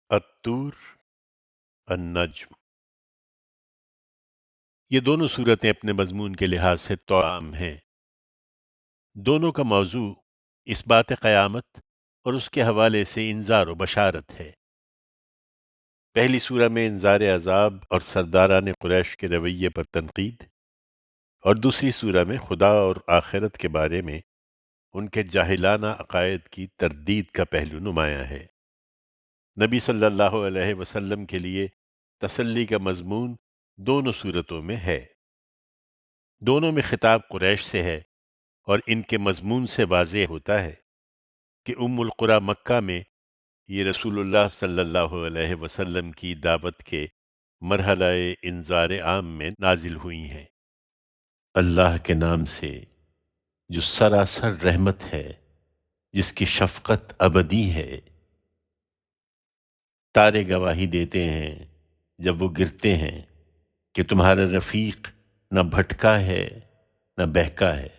الطور، النجم، یہ دونوں صورتیں اپنے مضمون کے لحاظ سے توام ہیں۔ دونوں کا موضوع اس بات قیامت اور اس کے حوالے سے انذار و بشارت ہے۔ پہلی سورہ میں انذار عذاب اور سرداران قریش کے رویے پر تنقید، اور دوسری سورہ میں خدا اور آخرت کے بارے میں ان کے جاہلانہ عقائد کی تردید کا پہلو نمایاں ہے۔ نبی صلی اللہ علیہ وسلم کے لیے تسلی کا مضمون دونوں صورتوں میں ہے۔ دونوں میں خطاب قریش سے ہے، اور ان کے مضمون سے واضح ہوتا ہے کہ ام القریٰ مکہ میں یہ رسول اللہ صلی اللہ علیہ وسلم کی دعوت کے مرحلہ انذار عام میں نازل ہوئی ہیں۔ اللہ کے نام سے جو سراسر رحمت ہے، جس کی شفقت ابدی ہے۔ تارے گواہی دیتے ہیں جب وہ گرتے ہیں کہ تمہارا رفیق نہ بھٹکا ہے نہ بہکا ہے،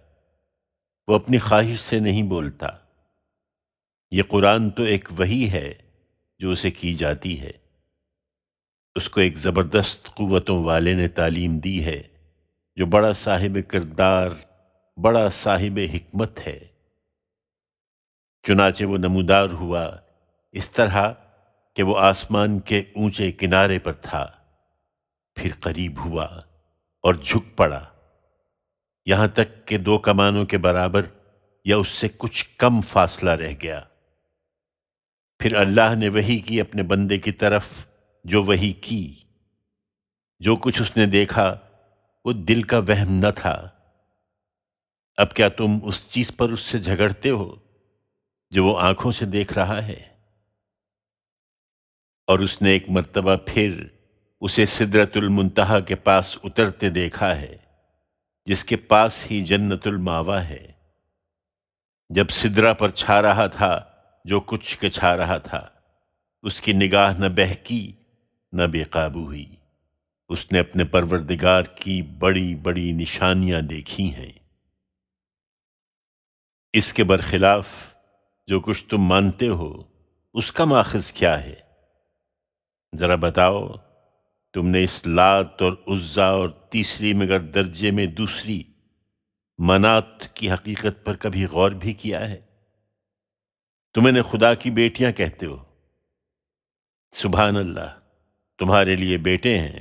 وہ اپنی خواہش سے نہیں بولتا۔ یہ قرآن تو ایک وحی ہے جو اسے کی جاتی ہے، اس کو ایک زبردست قوتوں والے نے تعلیم دی ہے، جو بڑا صاحب کردار، بڑا صاحب حکمت ہے۔ چنانچہ وہ نمودار ہوا اس طرح کہ وہ آسمان کے اونچے کنارے پر تھا، پھر قریب ہوا اور جھک پڑا، یہاں تک کہ 2 کمانوں کے برابر یا اس سے کچھ کم فاصلہ رہ گیا۔ پھر اللہ نے وحی کی اپنے بندے کی طرف جو وحی کی۔ جو کچھ اس نے دیکھا وہ دل کا وہم نہ تھا۔ اب کیا تم اس چیز پر اس سے جھگڑتے ہو جو وہ آنکھوں سے دیکھ رہا ہے؟ اور اس نے ایک مرتبہ پھر اسے سدرۃ المنتہا کے پاس اترتے دیکھا ہے، جس کے پاس ہی جنت الماوا ہے۔ جب سدرہ پر چھا رہا تھا جو کچھ کے چھا رہا تھا، اس کی نگاہ نہ بہکی نہ بے قابو ہوئی۔ اس نے اپنے پروردگار کی بڑی بڑی نشانیاں دیکھی ہیں۔ اس کے برخلاف جو کچھ تم مانتے ہو، اس کا ماخذ کیا ہے؟ ذرا بتاؤ، تم نے اس لات اور عزا اور تیسری مگر درجے میں دوسری منات کی حقیقت پر کبھی غور بھی کیا ہے؟ تم انہیں خدا کی بیٹیاں کہتے ہو۔ سبحان اللہ، تمہارے لیے بیٹے ہیں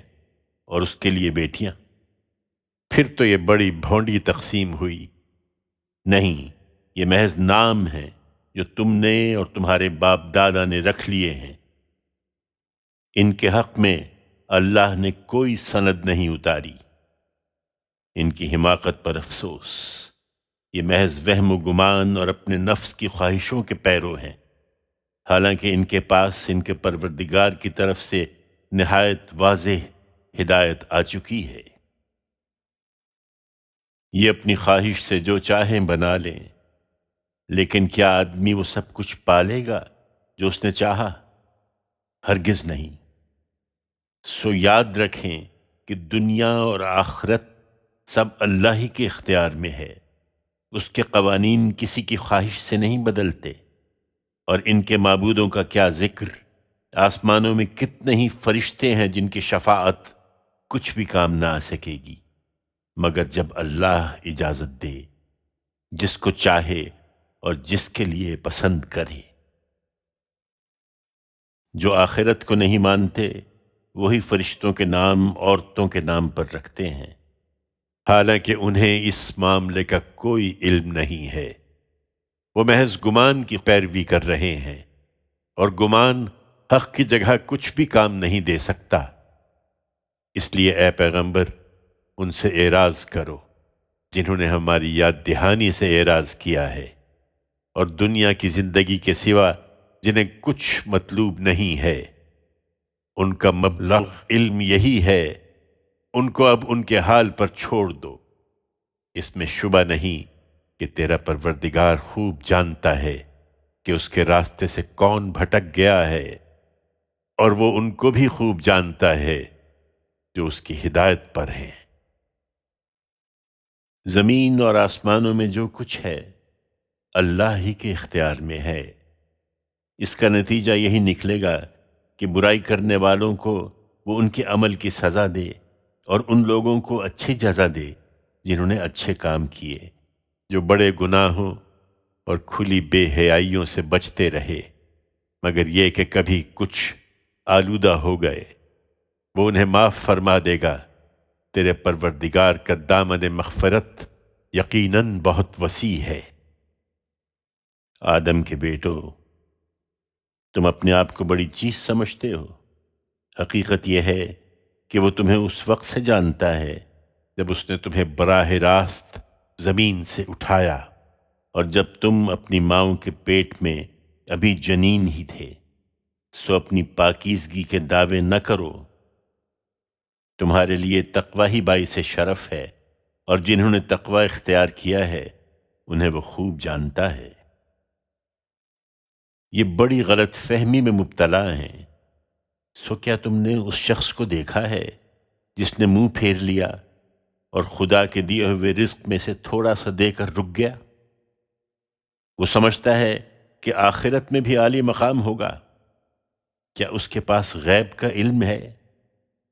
اور اس کے لیے بیٹیاں۔ پھر تو یہ بڑی بھونڈی تقسیم ہوئی۔ نہیں، یہ محض نام ہیں جو تم نے اور تمہارے باپ دادا نے رکھ لیے ہیں۔ ان کے حق میں اللہ نے کوئی سند نہیں اتاری۔ ان کی حماقت پر افسوس، یہ محض وہم و گمان اور اپنے نفس کی خواہشوں کے پیرو ہیں، حالانکہ ان کے پاس ان کے پروردگار کی طرف سے نہایت واضح ہدایت آ چکی ہے۔ یہ اپنی خواہش سے جو چاہیں بنا لیں، لیکن کیا آدمی وہ سب کچھ پالے گا جو اس نے چاہا؟ ہرگز نہیں۔ سو یاد رکھیں کہ دنیا اور آخرت سب اللہ ہی کے اختیار میں ہے۔ اس کے قوانین کسی کی خواہش سے نہیں بدلتے۔ اور ان کے معبودوں کا کیا ذکر، آسمانوں میں کتنے ہی فرشتے ہیں جن کی شفاعت کچھ بھی کام نہ آ سکے گی، مگر جب اللہ اجازت دے، جس کو چاہے اور جس کے لیے پسند کرے۔ جو آخرت کو نہیں مانتے، وہی فرشتوں کے نام عورتوں کے نام پر رکھتے ہیں، حالانکہ انہیں اس معاملے کا کوئی علم نہیں ہے۔ وہ محض گمان کی پیروی کر رہے ہیں، اور گمان حق کی جگہ کچھ بھی کام نہیں دے سکتا۔ اس لیے اے پیغمبر، ان سے اعراض کرو جنہوں نے ہماری یاد دہانی سے اعراض کیا ہے، اور دنیا کی زندگی کے سوا جنہیں کچھ مطلوب نہیں ہے۔ ان کا مبلغ علم یہی ہے، ان کو اب ان کے حال پر چھوڑ دو۔ اس میں شبہ نہیں کہ تیرا پروردگار خوب جانتا ہے کہ اس کے راستے سے کون بھٹک گیا ہے، اور وہ ان کو بھی خوب جانتا ہے جو اس کی ہدایت پر ہیں۔ زمین اور آسمانوں میں جو کچھ ہے اللہ ہی کے اختیار میں ہے۔ اس کا نتیجہ یہی نکلے گا کہ برائی کرنے والوں کو وہ ان کے عمل کی سزا دے اور ان لوگوں کو اچھی جزا دے جنہوں نے اچھے کام کیے، جو بڑے گناہوں اور کھلی بے حیائیوں سے بچتے رہے، مگر یہ کہ کبھی کچھ آلودہ ہو گئے، وہ انہیں معاف فرما دے گا۔ تیرے پروردگار کا دامن مغفرت یقیناً بہت وسیع ہے۔ آدم کے بیٹو، تم اپنے آپ کو بڑی چیز سمجھتے ہو، حقیقت یہ ہے کہ وہ تمہیں اس وقت سے جانتا ہے جب اس نے تمہیں براہ راست زمین سے اٹھایا، اور جب تم اپنی ماؤں کے پیٹ میں ابھی جنین ہی تھے۔ سو اپنی پاکیزگی کے دعوے نہ کرو، تمہارے لیے تقوی ہی باعث شرف ہے، اور جنہوں نے تقوی اختیار کیا ہے انہیں وہ خوب جانتا ہے۔ یہ بڑی غلط فہمی میں مبتلا ہیں۔ سو کیا تم نے اس شخص کو دیکھا ہے جس نے منہ پھیر لیا اور خدا کے دیے ہوئے رزق میں سے تھوڑا سا دے کر رک گیا؟ وہ سمجھتا ہے کہ آخرت میں بھی عالی مقام ہوگا۔ کیا اس کے پاس غیب کا علم ہے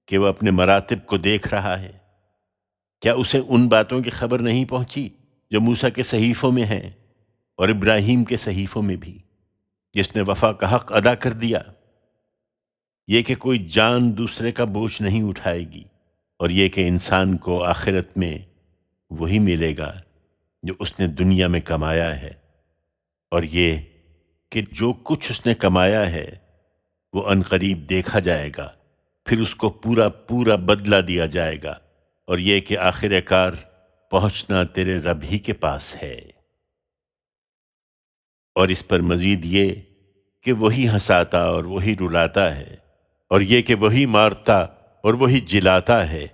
کہ وہ اپنے مراتب کو دیکھ رہا ہے؟ کیا اسے ان باتوں کی خبر نہیں پہنچی جو موسیٰ کے صحیفوں میں ہیں اور ابراہیم کے صحیفوں میں بھی، جس نے وفا کا حق ادا کر دیا؟ یہ کہ کوئی جان دوسرے کا بوجھ نہیں اٹھائے گی، اور یہ کہ انسان کو آخرت میں وہی ملے گا جو اس نے دنیا میں کمایا ہے، اور یہ کہ جو کچھ اس نے کمایا ہے وہ عنقریب دیکھا جائے گا، پھر اس کو پورا پورا بدلہ دیا جائے گا، اور یہ کہ آخر کار پہنچنا تیرے رب ہی کے پاس ہے۔ اور اس پر مزید یہ کہ وہی ہنساتا اور وہی رلاتا ہے، اور یہ کہ وہی مارتا اور وہی جلاتا ہے،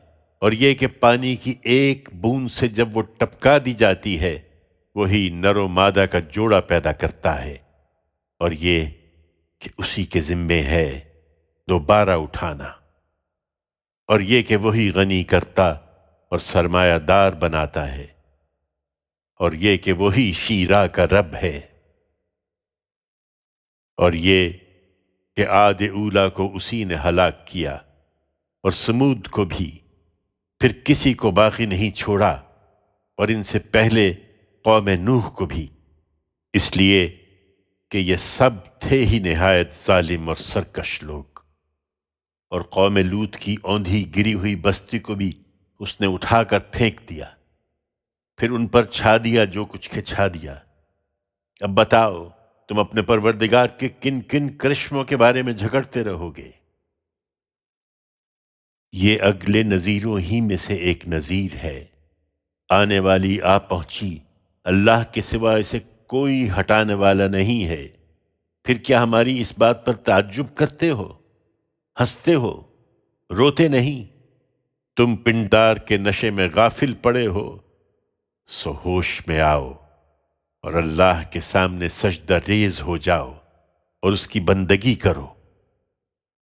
اور یہ کہ پانی کی ایک بوند سے جب وہ ٹپکا دی جاتی ہے وہی نر و مادہ کا جوڑا پیدا کرتا ہے، اور یہ کہ اسی کے ذمے ہے دوبارہ اٹھانا، اور یہ کہ وہی غنی کرتا اور سرمایہ دار بناتا ہے، اور یہ کہ وہی شیرا کا رب ہے، اور یہ کہ عاد اولا کو اسی نے ہلاک کیا اور سمود کو بھی، پھر کسی کو باقی نہیں چھوڑا، اور ان سے پہلے قوم نوح کو بھی، اس لیے کہ یہ سب تھے ہی نہایت ظالم اور سرکش لوگ۔ اور قوم لوط کی اوندھی گری ہوئی بستی کو بھی اس نے اٹھا کر پھینک دیا، پھر ان پر چھا دیا جو کچھ کے چھا دیا۔ اب بتاؤ تم اپنے پروردگار کے کن کن کرشموں کے بارے میں جھگڑتے رہو گے؟ یہ اگلے نذیروں ہی میں سے ایک نذیر ہے، آنے والی آ پہنچی، اللہ کے سوا اسے کوئی ہٹانے والا نہیں ہے۔ پھر کیا ہماری اس بات پر تعجب کرتے ہو، ہنستے ہو، روتے نہیں؟ تم پنڈار کے نشے میں غافل پڑے ہو، سو ہوش میں آؤ اور اللہ کے سامنے سجدہ ریز ہو جاؤ اور اس کی بندگی کرو۔